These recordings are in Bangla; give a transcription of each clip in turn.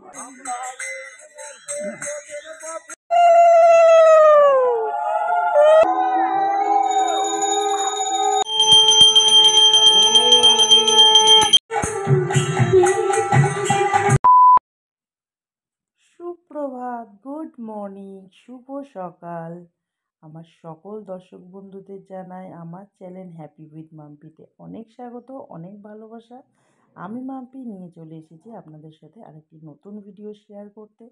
সুপ্রভাত, গুড মর্নিং, শুভ সকাল। আমার সকল দর্শক বন্ধুদের জানাই আমার চ্যানেল হ্যাপি উইথ মাম্পিতে অনেক স্বাগত, অনেক ভালোবাসা। আমি মাম্পি নিয়ে চলে এসেছি আপনাদের সাথে আরেকটি নতুন ভিডিও শেয়ার করতে।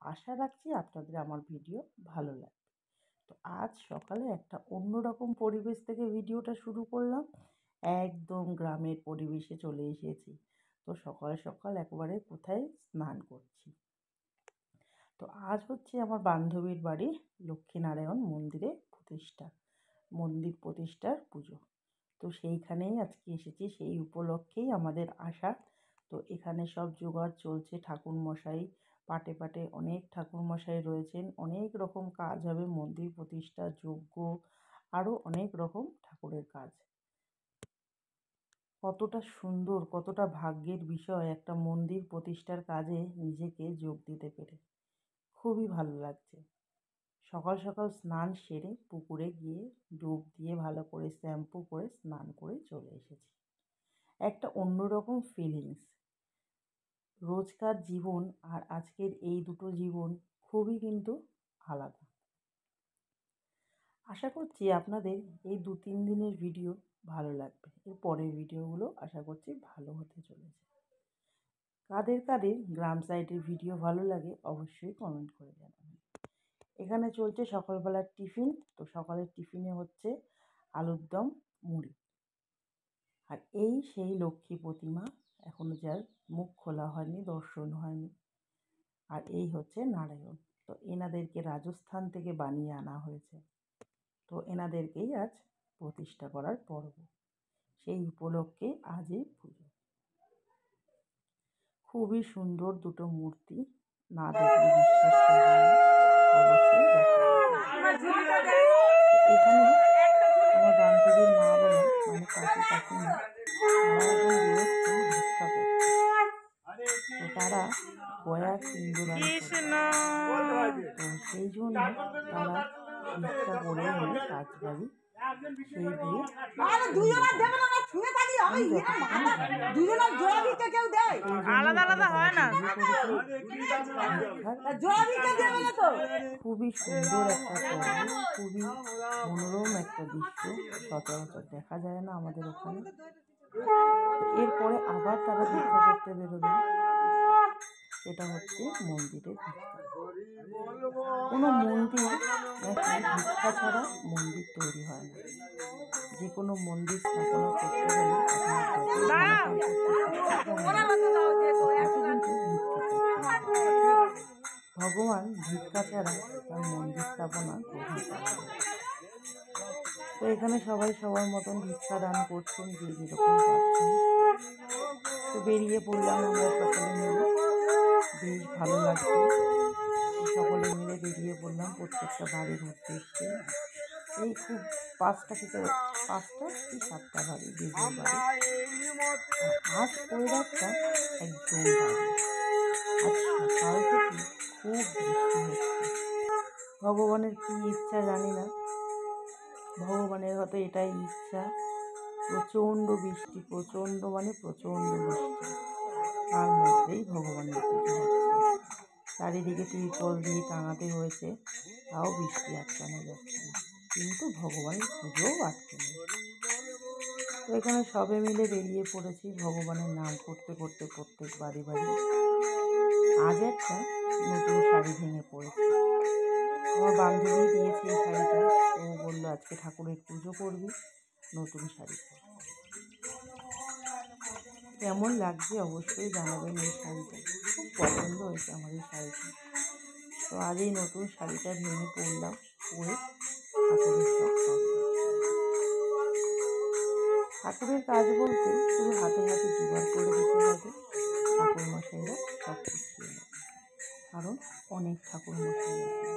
আশা রাখছি আপনাদের আমার ভিডিও ভালো লাগবে। তো আজ সকালে একটা অন্যরকম পরিবেশ থেকে ভিডিওটা শুরু করলাম। একদম গ্রামের পরিবেশে চলে এসেছি। তো সকাল সকাল একবারে কোথায় স্নান করছি। তো আজ হচ্ছে আমার বান্ধবীর বাড়ি লক্ষ্মীনারায়ণ মন্দির প্রতিষ্ঠার পুজো। তো সেইখানেই আজকে এসেছি, সেই উপলক্ষেই আমাদের আসা। তো এখানে সব জোগাড় চলছে, ঠাকুরমশাই পাটে পাটে অনেক ঠাকুরমশাই রয়েছেন, অনেক রকম কাজ হবে, মন্দির প্রতিষ্ঠা, যজ্ঞ, আরও অনেক রকম ঠাকুরের কাজ। কতটা সুন্দর, কতটা ভাগ্যের বিষয় একটা মন্দির প্রতিষ্ঠার কাজে নিজেকে যোগ দিতে পেরে। খুবই ভালো লাগছে। সকাল সকাল স্নান সেরে পুকুরে গিয়ে ডুব দিয়ে ভালো করে শ্যাম্পু করে স্নান করে চলে এসেছি। একটা অন্যরকম ফিলিংস। রোজকার জীবন আর আজকের এই দুটো জীবন খুবই কিন্তু আলাদা। আশা করছি আপনাদের এই 2-3 দিনের ভিডিও ভালো লাগবে। এর পরের ভিডিওগুলো আশা করছি ভালো হতে চলেছে। কাদের কাদের গ্রাম সাইডের ভিডিও ভালো লাগে অবশ্যই কমেন্ট করে জানাবেন। এখানে চলছে সকালবেলার টিফিন। তো সকালের টিফিনে হচ্ছে আলুর দম, মুড়ি। আর এই সেই লক্ষ্মী প্রতিমা, এখনো যার মুখ খোলা হয়নি, দর্শন হয়নি। আর এই হচ্ছে নারায়ণ। তো এনাদেরকে রাজস্থান থেকে বানিয়ে আনা হয়েছে। তো এনাদেরকেই আজ প্রতিষ্ঠা করার পর্ব। সেই উপলক্ষে আজ এই পুজো। খুবই সুন্দর দুটো মূর্তি, না দেখলে বিশ্বাস করবেন না, অবশ্যই দেখা। এখানে আমার বান্ধবীর মা বলে মানে কাকু কাকিমা তারা এখন বেরোচ্ছেন ভিক্ষা করতে। তো তারা গয়া সিন্দুরান, তো সেই জন্য তারা ভিক্ষা করে হলে কাজ বাড়ি সেই দিয়ে আলাদা আলাদা হয় না। খুবই সুন্দর একটা পর্ব, খুবই মনোরম একটা দৃশ্য, সচরাচর দেখা যায় না আমাদের ওখানে। এরপরে আবার তারা ভিক্ষা করতে বেরোবে, সেটা হচ্ছে মন্দিরের ভিক্ষা। কোনো মন্দির নাকি ভিক্ষা ছাড়া মন্দির তৈরি হয় না। যে কোনো মন্দির স্থাপনা করতে গেলে ভগবান ভিক্ষা ছাড়া তার মন্দির স্থাপনা গ্রহণ করেন। তো এখানে সবাই সবার মতন ভিক্ষা দান করছেন, যে যেরকম পাচ্ছেন। তো বেরিয়ে পড়লাম আমরা সকলে মিলে, বেশ ভালো লাগছে। সকলে মিলে বেরিয়ে পড়লাম প্রত্যেকটা বাড়ির উদ্দেশ্যে। এই খুব 5টা কি 7টা বাড়ি, বেজুর বাড়ি। আজ ওয়েদারটা একদম বাড়ি, আজ সকাল থেকে খুব বৃষ্টি হচ্ছে। ভগবানের কী ইচ্ছা জানি না, ভগবানের হয়তো এটাই ইচ্ছা। প্রচণ্ড বৃষ্টি, প্রচণ্ড মানে প্রচণ্ড বৃষ্টি, তার মধ্যেই ভগবানের পুজো হচ্ছে। চারিদিকে তিরপল দিয়ে টাঙাতে হয়েছে, তাও বৃষ্টি আটকানো যাচ্ছে না, কিন্তু ভগবানের পুজোও আটকে নেই। তো এখানে সবে মিলে বেরিয়ে পড়েছি ভগবানের নাম করতে করতে প্রত্যেক বাড়ি বাড়ি। আজ একটা নতুন শাড়ি ভেঙে পড়েছে, আমার বান্ধবী দিয়েছে এই শাড়িটা। তো বললো আজকে ঠাকুরের পুজো করবি, নতুন শাড়ি পর। কেমন লাগছে অবশ্যই জানাবেন। এই শাড়িটা খুব পছন্দ হয়েছে আমার এই শাড়িটা। তো আজ এই নতুন শাড়িটা ভেঙে পরলাম, পরে ঠাকুরের সব কাজ ঠাকুরের কাজ বলতে শুধু হাতে হাতে জোগাড় করে দিতে হবে, ঠাকুরমশাইরা সব গুছিয়ে নেবে। কারণ অনেক ঠাকুরমশাই আছে,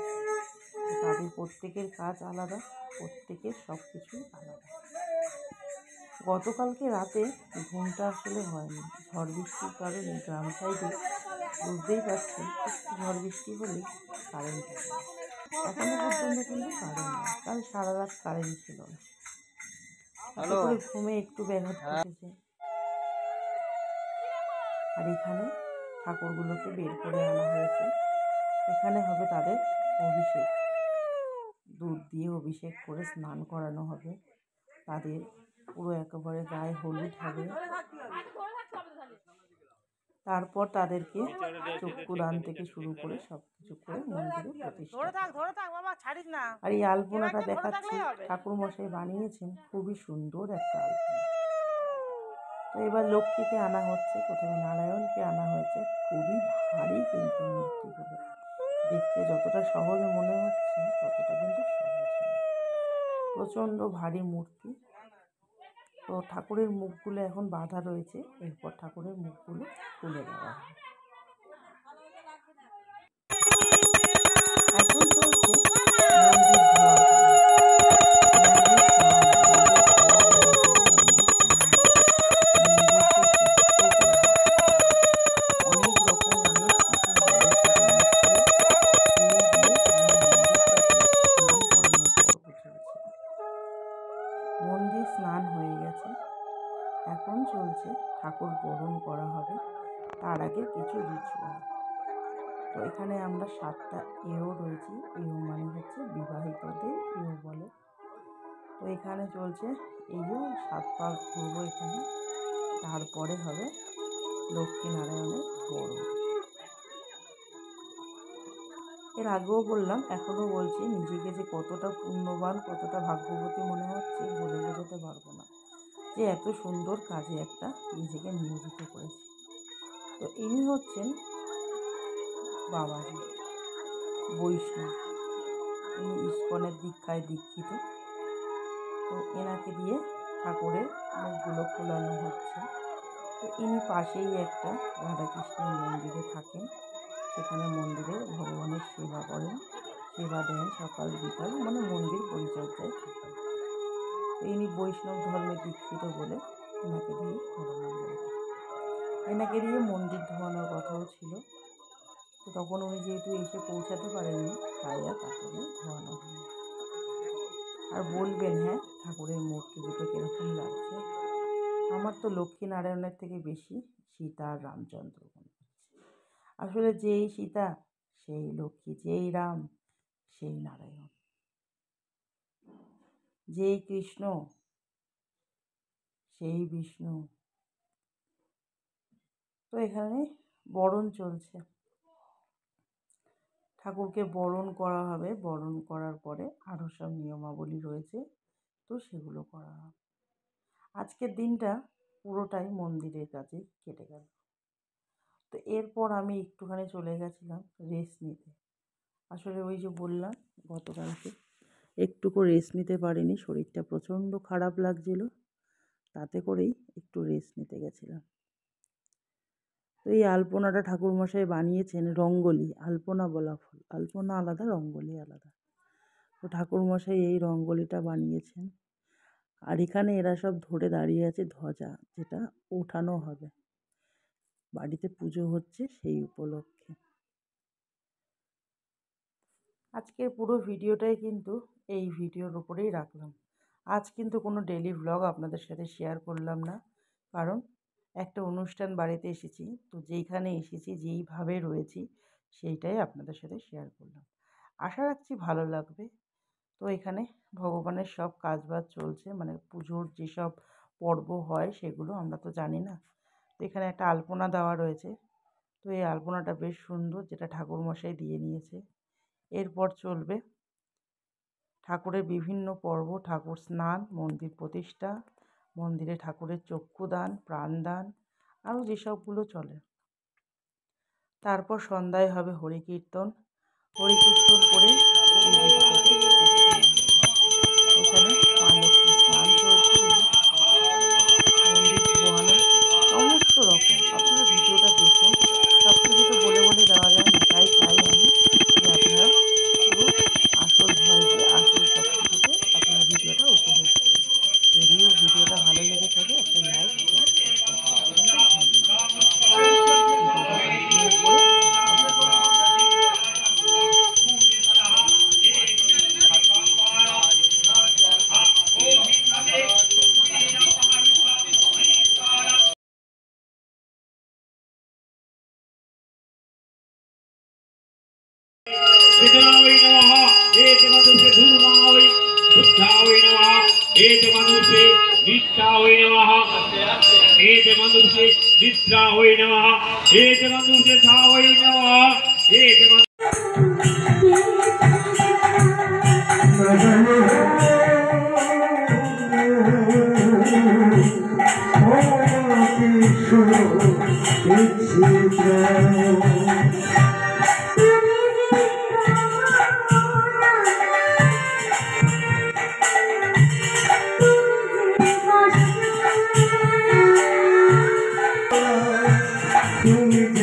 তাদের প্রত্যেকের কাজ আলাদা, প্রত্যেকের সব কিছুই আলাদা। গতকালকে রাতে ঘুমটা আসলে হয়নি, ঝড় বৃষ্টির কারণে গ্রাম সাইডে বুঝতেই পারছি ঝড় বৃষ্টি হলে কারেন্ট থাকে। এখনো পর্যন্ত কিন্তু কারেন্ট নেই, কাল সারা রাত কারেন্ট ছিল না। তাতে করে ঘুমে একটু ব্যাঘাত ঘটেছে। আর এখানে ঠাকুরগুলোকে বের করে আনা হয়েছে, এখানে হবে তাদের অভিষেক, দুধ দিয়ে অভিষেক করে স্নান করানো হবে, তাদের পুরো একেবারে গায়ে হলুদ হবে, তারপর তাদেরকে চক্ষুদান থেকে শুরু করে সব কিছু করে মন্দিরে প্রতিষ্ঠা। আর এই আলপনাটা দেখাচ্ছি ঠাকুরমশাই বানিয়েছেন, খুবই সুন্দর একটা আলপনা। তো এবার লক্ষ্মীকে আনা হচ্ছে, প্রথমে নারায়ণকে আনা হয়েছে, খুবই ভারী কিন্তু মূর্তিগুলো, দেখতে যতটা সহজ মনে হচ্ছে ততটা কিন্তু সহজ নয়, প্রচণ্ড ভারী মূর্তি। তো ঠাকুরের মুখগুলো এখন বাঁধা রয়েছে, এরপর ঠাকুরের মুখগুলো খুলে দেওয়া হবে। এখন চলছে মন্দির ধোয়ার মন্দির স্নান হয়ে গেছে, এখন চলছে ঠাকুর বরণ করা হবে, তার আগে কিছু রিচুয়াল। তো এখানে আমরা 7টা এও রয়েছি, এও মানে হচ্ছে বিবাহিতদের এও বলে। তো এখানে চলছে এই যে 7 পা ঘুরবো এখানে, তারপরে হবে লক্ষ্মীনারায়ণের বরণ। এর আগেও বললাম, এখনও বলছি, নিজেকে যে কতটা পুণ্যবান কতটা ভাগ্যবতী মনে হচ্ছে বলে বোঝাতে পারবো না, যে এত সুন্দর কাজে একটা নিজেকে নিয়োজিত করেছি। তো ইনি হচ্ছেন বাবাজি বৈষ্ণব, ইনি ইস্কনের দীক্ষায় দীক্ষিত। তো এনাকে দিয়ে ঠাকুরের মুখগুলো খোলানো হচ্ছে। তো ইনি পাশেই একটা রাধাকৃষ্ণের মন্দিরে থাকেন, সেখানে মন্দিরে ভগবানের সেবা করেন, সেবা দেন সকাল বিকাল, মানে মন্দির পরিচর্যায় থাকেন। ইনি বৈষ্ণব ধর্মে দীক্ষিত বলে এনাকে দিয়ে করানো হয়েছে। এনাকে দিয়ে মন্দির ধোয়ানোর কথাও ছিল, তো তখন উনি যেহেতু এসে পৌঁছাতে পারেননি, তাই আর তাকে দিয়ে ধোয়ানো হয়নি। আর বলবেন হ্যাঁ ঠাকুরের মূর্তি দুটো কীরকম লাগছে। আমার তো লক্ষ্মীনারায়ণের থেকে বেশি সীতা আর রামচন্দ্র মনে হচ্ছে। আসলে যেই সীতা সেই লক্ষ্মী, যেই রাম সেই নারায়ণ, যেই কৃষ্ণ সেই বিষ্ণু। তো এখানে বরণ চলছে, ঠাকুরকে বরণ করা হবে, বরণ করার পরে আরও সব নিয়মাবলী রয়েছে, তো সেগুলো করা হবে। আজকের দিনটা পুরোটাই মন্দিরের কাছে কেটে গেল। তো এরপর আমি একটুখানি চলে গেছিলাম রেস্ট নিতে। আসলে ওই যে বললাম গতকালকে একটুকু রেস্ট নিতে পারিনি, শরীরটা প্রচণ্ড খারাপ লাগছিল, তাতে করেই একটু রেস্ট নিতে গেছিলাম। তো এই আলপনাটা ঠাকুরমশাই বানিয়েছেন রঙ্গোলি, আলপনা বলা ভুল, আলপনা আলাদা রঙ্গোলি আলাদা। তো ঠাকুরমশাই এই রঙ্গোলিটা বানিয়েছেন। আর এখানে এরা সব ধরে দাঁড়িয়ে আছে ধ্বজা, যেটা ওঠানো হবে, বাড়িতে পুজো হচ্ছে সেই উপলক্ষে। আজকের পুরো ভিডিওটাই কিন্তু এই ভিডিওর উপরেই রাখলাম। আজ কিন্তু কোনো ডেইলি ভ্লগ আপনাদের সাথে শেয়ার করলাম না, কারণ একটা অনুষ্ঠান বাড়িতে এসেছি, তো যেইখানে এসেছি যেইভাবে রয়েছি সেইটাই আপনাদের সাথে শেয়ার করলাম। আশা রাখছি ভালো লাগবে। তো এখানে ভগবানের সব কাজবাজ চলছে, মানে পুজোর যেসব পর্ব হয় সেগুলো আমরা তো জানি না। তো এখানে একটা আলপনা দেওয়া রয়েছে, তো এই আলপনাটা বেশ সুন্দর, যেটা ঠাকুরমশাই দিয়ে নিয়েছে। এরপর চলবে ঠাকুরের বিভিন্ন পর্ব, ঠাকুর স্নান, মন্দির প্রতিষ্ঠা, মন্দিরে ঠাকুরের চক্ষুদান, প্রাণদান, আরও যেসবগুলো চলে। তারপর সন্ধ্যায় হবে হরিকীর্তন, হরিকীর্তন করে এখানে মা লক্ষ্মীর স্নান চলছে, মন্দির ধোয়ানো, সমস্ত রকম। আপনারা ভিডিওটা দেখুন, সব কিছু তো বলে বলে দেওয়া যায় না, তাই চাই আমি যে আপনারা পুরো আসল ভয়েসে আসল সব কিছুতে আপনারা ভিডিওটা উপভোগ করুন। যদিও ভিডিওটা ভালো লেগে থাকে चेतनावै नमः एत मनुष्य धूमावै बुद्धावै नमः एत मनुष्य निष्ठावै नमः एत मनुष्य निद्रावै नमः एत मनुष्य सावै नमः एत তুমি